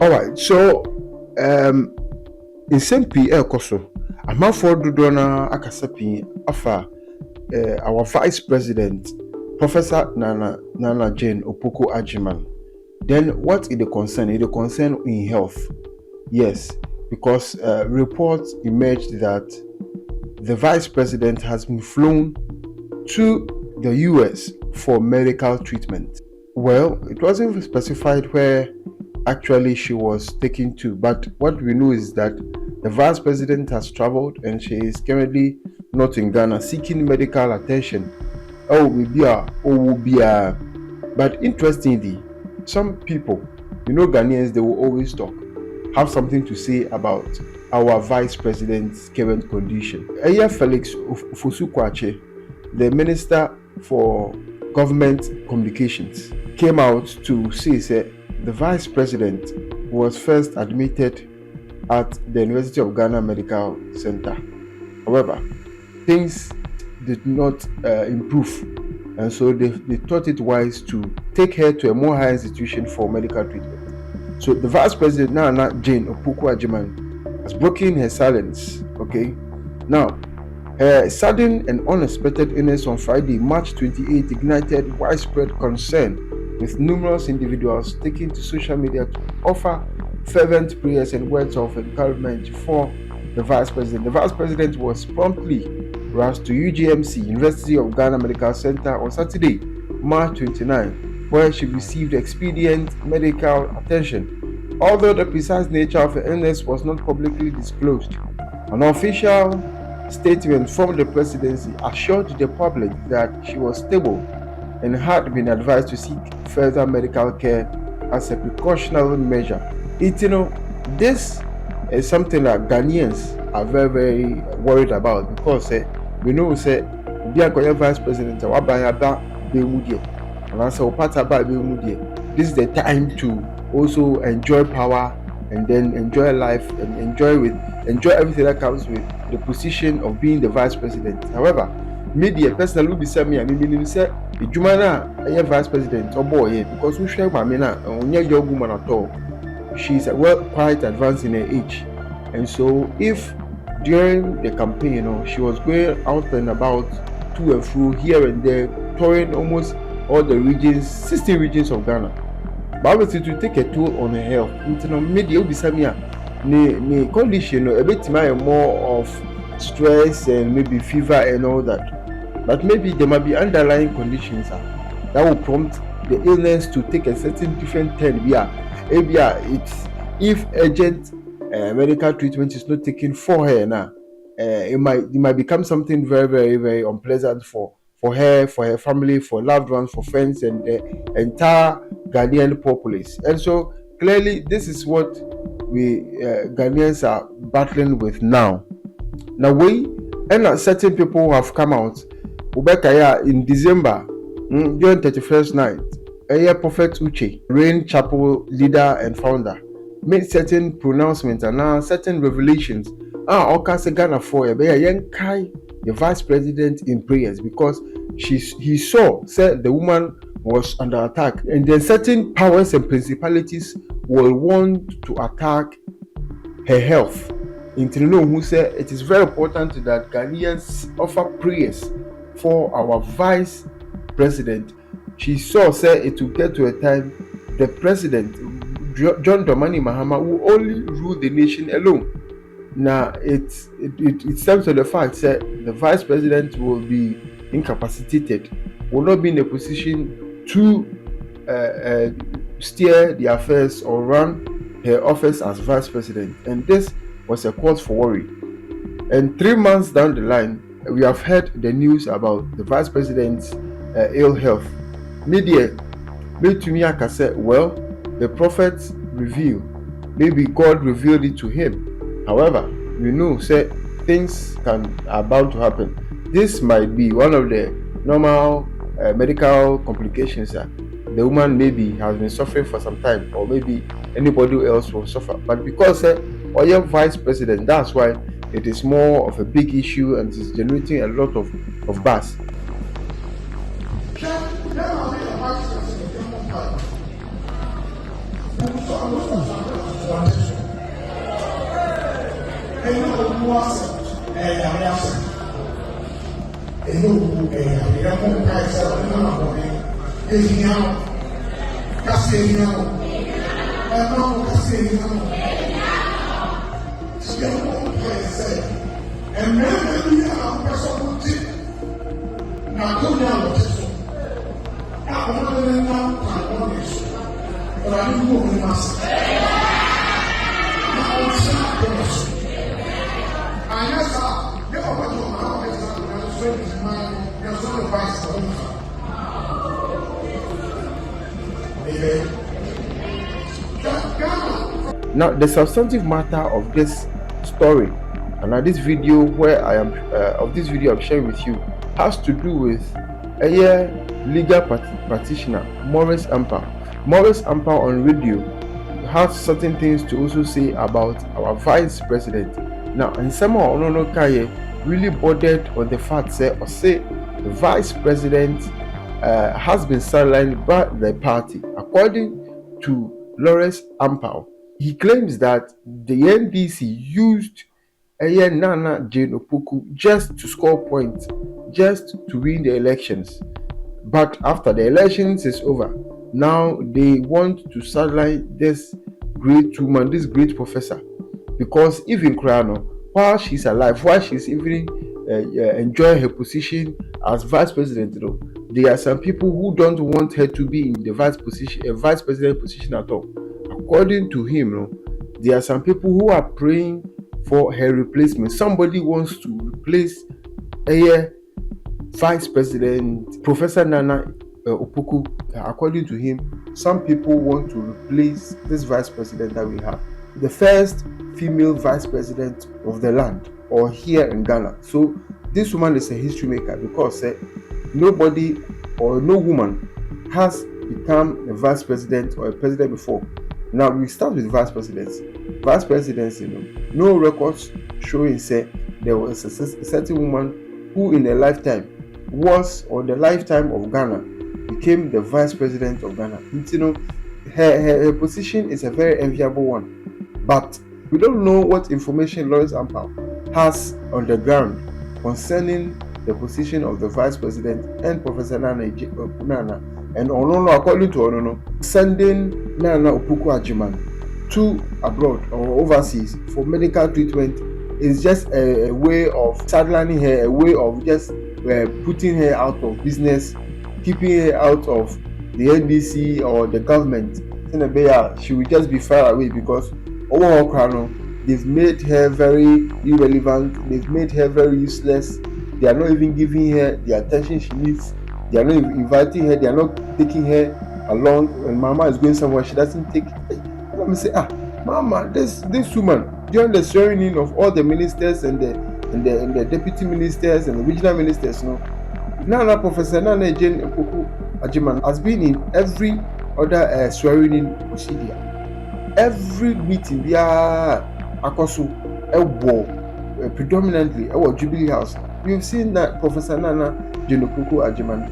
All right, so in same PL Koso, I'm out for Dudona Akasapi Afa, our Vice President, Professor Nana Jane Opoku Agyemang. Then what is the concern? Is the concern in health? Yes, because reports emerged that the Vice President has been flown to the US for medical treatment. Well, it wasn't specified where actually she was taken to, but what we know is that the Vice President has traveled and she is currently not in Ghana seeking medical attention. But interestingly, some people, Ghanaians, they will always have something to say about our Vice President's current condition. Felix Ofosu-Kwakye, the Minister for Government Communications, came out to say the Vice President was first admitted at the University of Ghana Medical Center. However, things did not improve, and so they thought it wise to take her to a more higher institution for medical treatment. So the Vice President, Nana Jane Opoku Agyemang, has broken her silence. Okay, now her sudden and unexpected illness on Friday, March 28, ignited widespread concern, with numerous individuals taking to social media to offer fervent prayers and words of encouragement for the Vice President. The Vice President was promptly rushed to UGMC, University of Ghana Medical Center, on Saturday, March 29, where she received expedient medical attention. Although the precise nature of the illness was not publicly disclosed, an official statement from the presidency assured the public that she was stable and had been advised to seek further medical care as a precautionary measure. This is something that Ghanaians are very, very worried about, because we know Vice President, this is the time to also enjoy power and then enjoy life and enjoy everything that comes with the position of being the Vice President. However, media personally will be saying me, the Jumana Vice President or boy, because we share Mamina on your woman at all. She's quite advanced in her age, and so if during the campaign, she was going out and about to and fro here and there, touring almost all the regions, 60 regions of Ghana. But to take a toll on her health, media will be saying me condition a bit more of stress and maybe fever and all that. But maybe there might be underlying conditions that will prompt the illness to take a certain different turn. If urgent medical treatment is not taken for her now, it might become something very, very, very unpleasant for her, for her family, for loved ones, for friends, and the entire Ghanaian populace. And so clearly, this is what we Ghanaians are battling with now. Now certain people have come out. In December, during 31st night, Prophet Uche, Rain Chapel leader and founder, made certain pronouncements and now certain revelations. Ghana for the Vice President in prayers, because he said the woman was under attack, and then certain powers and principalities will want to attack her health. Who said it is very important that Ghanaians offer prayers for our Vice President. She said it will get to a time the President, John Dramani Mahama, will only rule the nation alone. Now it stems to the fact that the Vice President will be incapacitated, will not be in a position to steer the affairs or run her office as Vice President, and this was a cause for worry. And 3 months down the line, we have heard the news about the Vice President's ill health. Media made to me say, well, the prophets reveal, maybe God revealed it to him. However, we know things are bound to happen. This might be one of the normal medical complications that the woman maybe has been suffering for some time, or maybe anybody else will suffer. But because Oya Vice President, that's why it is more of a big issue and it is generating a lot of buzz. Now, the substantive matter of this story, and this video where I am of this video I'm sharing with you, has to do with a legal practitioner, Maurice Ampaw. Maurice Ampaw on radio has certain things to also say about our vice president. Now, and someone really bothered on the fact say the vice president has been sidelined by the party. According to Maurice Ampaw, he claims that the NDC used Nana Jane Opoku just to score points, just to win the elections. But after the elections is over, now they want to sideline this great woman, this great professor, because even Krano, while she's alive, while she's even enjoying her position as vice president, there are some people who don't want her to be in the vice president position at all. According to him, there are some people who are praying for her replacement. Somebody wants to replace a vice president, Professor Nana Opoku. According to him, some people want to replace this vice president that we have, the first female vice president of the land or here in Ghana. So this woman is a history maker, because nobody or no woman has become a vice president or a president before. Now we start with vice presidency. Vice presidency, no records showing say there was a certain woman who in a lifetime was, or the lifetime of Ghana, became the vice president of Ghana. Her position is a very enviable one, but we don't know what information Maurice Ampaw has on the ground concerning the position of the vice president and Professor Nana and according to Onono, sending Nana Opoku Agyemang to abroad or overseas for medical treatment is just a way of sidelining her, a way of just putting her out of business, keeping her out of the NDC or the government. She will just be far away, because overall they've made her very irrelevant, they've made her very useless. They are not even giving her the attention she needs. They are not inviting her, they are not taking her along. When Mama is going somewhere, she doesn't take. Let me say, Mama, this woman, during the swearing in of all the ministers and the deputy ministers and the regional ministers, Nana Professor Nana Jane Opoku Agyemang has been in every other swearing in procedure. Every meeting, they are predominantly at Jubilee House. We've seen that Professor Nana Jane Opoku Agyemang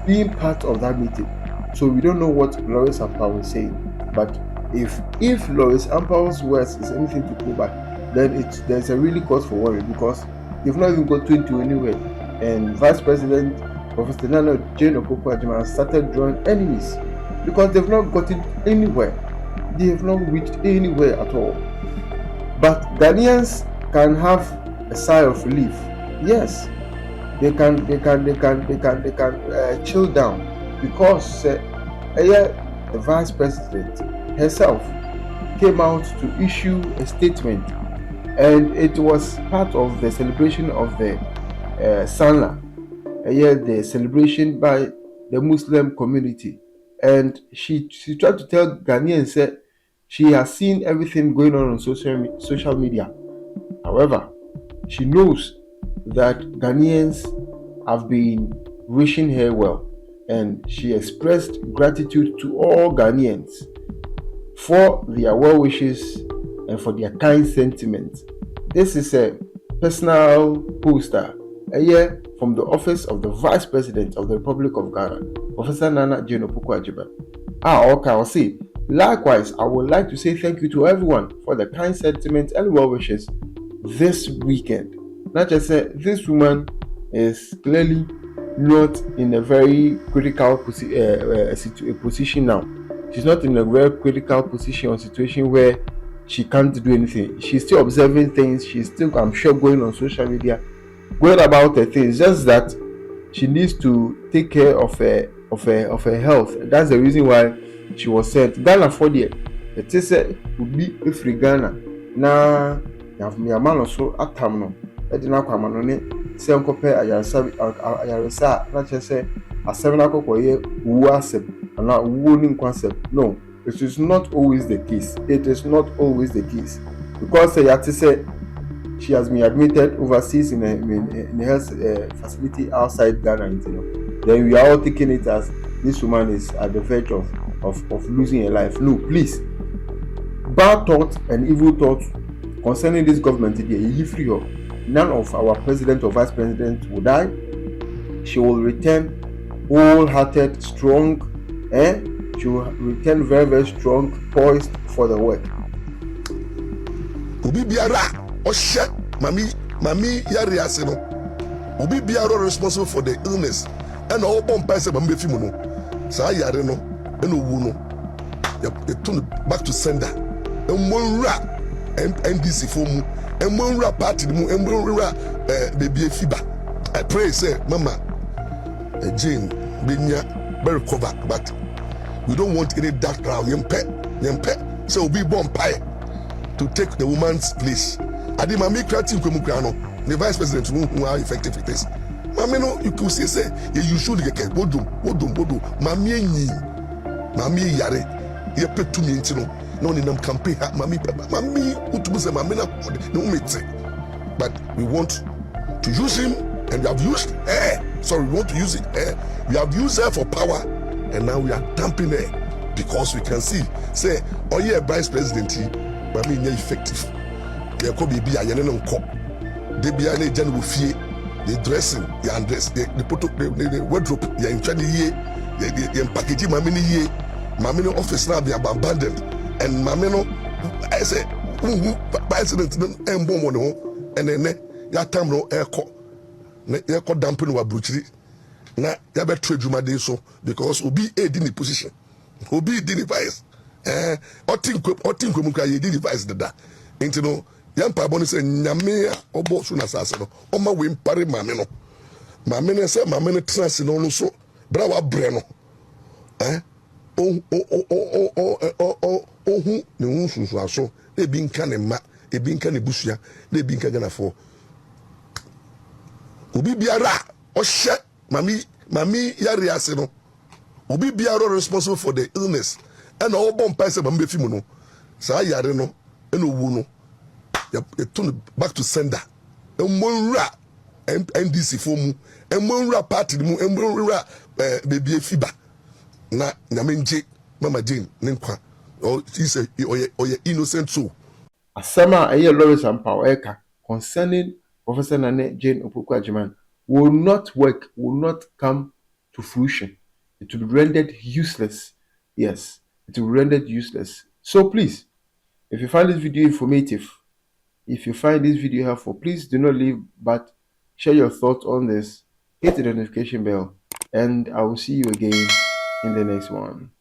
being part of that meeting. So we don't know what Maurice Ampaw is saying. But if Maurice Ampaw's words is anything to go by, then there's a really cause for worry, because they've not even got into anywhere. And Vice President Professor Nana Jane Opoku Agyemang has started drawing enemies, because they've not gotten anywhere. They have not reached anywhere at all. But Ghanaians can have a sigh of relief. Yes, they can chill down, because the Vice President herself came out to issue a statement, and it was part of the celebration of the Sanla, the celebration by the Muslim community. And she tried to tell Ghanaians that she has seen everything going on social media. However, she knows that Ghanaians have been wishing her well, and she expressed gratitude to all Ghanaians for their well wishes and for their kind sentiments. This is a personal poster from the office of the Vice President of the Republic of Ghana, Professor Nana Jane Opoku Agyemang. Okay, I'll see. Likewise, I would like to say thank you to everyone for the kind sentiments and well wishes this weekend. Not just say this woman is clearly not in a very critical position now. She's not in a very critical position or situation where she can't do anything. She's still observing things. She's still, I'm sure, going on social media, going about her things. Just that she needs to take care of her health. That's the reason why she was sent. Ghana for the it is would be free Ghana. Na yama no so atam no. Edi na kwama no ne se nkope ayaresa na chese asem na kokoye wu asem na wu ni nkwasem. No, it is not always the case. It is not always the case. Because she has been admitted overseas in a health facility outside Ghana, then we are all taking it as this woman is at the verge of losing her life. No, please. Bad thoughts and evil thoughts concerning this government today, none of our president or vice president will die. She will return wholehearted, strong, she will return very, very strong, poised for the work. Oshe mami yari ase no obi biara responsible for the illness and all bomb pass mami fi mu no sa yare no and owu no you turn back to sender enmonra NDC for mu enmonra party mu enmonra baby fiba. I pray say mama Jane benya be recover, but we don't want any dark cloud yempe so obi bomb pie to take the woman's place. Adi mami creating kwemukano the vice president who how effective it is. Mami no you could say you should get bodum mami yare ye petu mi ntino no ni nam campaign mami utubu say mami na no mete. But we want to use him and we have used her. Sorry, we want to use it. We have used her for power and now we are dumping her because we can see say oh yeah vice president mami nya effective. They could be a young cop. They be a general fee, the dressing, the undress, the put up the wardrobe, the in 20 year, the packaging, Mamino office now be abandoned. And Mamino, I say, president and bomb and then ya time no air court dumping wa brutality. Na ya be trade juma day so because obi a in the position. Obi did vice. Or think we can device that. Into no. Yampa boni se nyame obo so na sase no o ma we mpare mame no se mame no trans no so bra wa bre no hu ne hu susu aso e bi nka ne ma e bi nka ne busua e bi nka gana fo obi biara o hye mami yare ase no obi biara responsible for the illness and all bomb pass mame be fi mu no sa yare no e no wu no you turn back to sender. Enmonra NDC for mu, enmonra party mu, enmonra baby fiba. Na nyamenje Mama Jane ninkwa. Or he say or ye innocent soul. Asama aye Maurice Ampaw eka concerning Professor Nane Jane Opoku Agyemang will not work, will not come to fruition. It will be rendered useless. Yes, it will be rendered useless. So please, if you find this video informative, if you find this video helpful, please do not leave but share your thoughts on this, hit the notification bell, and I will see you again in the next one.